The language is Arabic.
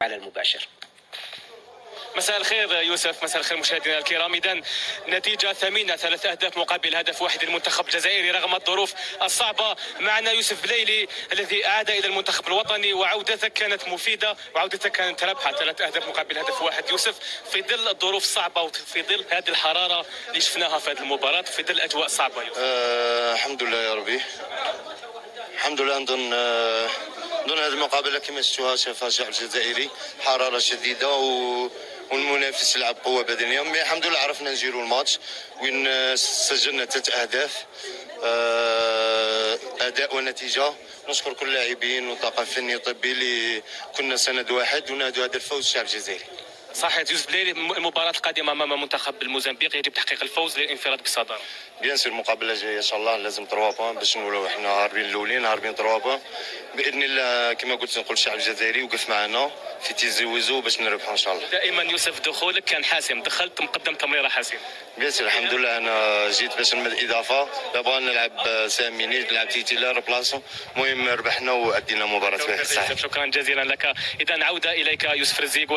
على المباشر. مساء الخير يوسف، مساء الخير مشاهدينا الكرام. إذن نتيجة ثمينة، 3 أهداف مقابل هدف واحد للمنتخب الجزائري رغم الظروف الصعبة. معنا يوسف بليلي الذي أعاد إلى المنتخب الوطني، وعودتك كانت مفيدة وعودتك كانت رابحة، 3 أهداف مقابل هدف واحد. يوسف، في ظل الظروف الصعبة وفي ظل هذه الحرارة اللي شفناها في هذه المباراة، في ظل الأجواء الصعبة يوسف. الحمد لله يا ربي، الحمد لله. نظن هذه المقابله كما شفتوها شافها الشعب الجزائري، حراره شديده والمنافس يلعب قوه بدنيه، مي الحمد لله عرفنا نجيروا الماتش وين سجلنا 3 اهداف. اداء ونتيجه. نشكر كل اللاعبين والطاقم الفني والطبي اللي كنا سند واحد ونادوا هذا الفوز الشعب الجزائري. صحيح يوسف بليلي، المباراة القادمة أمام منتخب الموزمبيق يجب تحقيق الفوز للانفراد بالصدارة. بيان سور المقابله الجايه ان شاء الله لازم 3 بوان باش نولوا احنا هاربين الاولين، هاربين 3 بوان باذن الله. كما قلت نقول الشعب الجزائري وقف معنا في تيزي ويزو باش نربحوا ان شاء الله. دائما يوسف دخولك كان حاسم، دخلت مقدم تمريره حاسم. بيان سور الحمد لله. انا جيت باش نمد اضافه، لا بغينا نلعب ساميني، لعب تيتيلار بلاصه، المهم ربحنا وادينا مباراه. شكرا جزيلا لك. اذا عوده اليك يوسف رزيق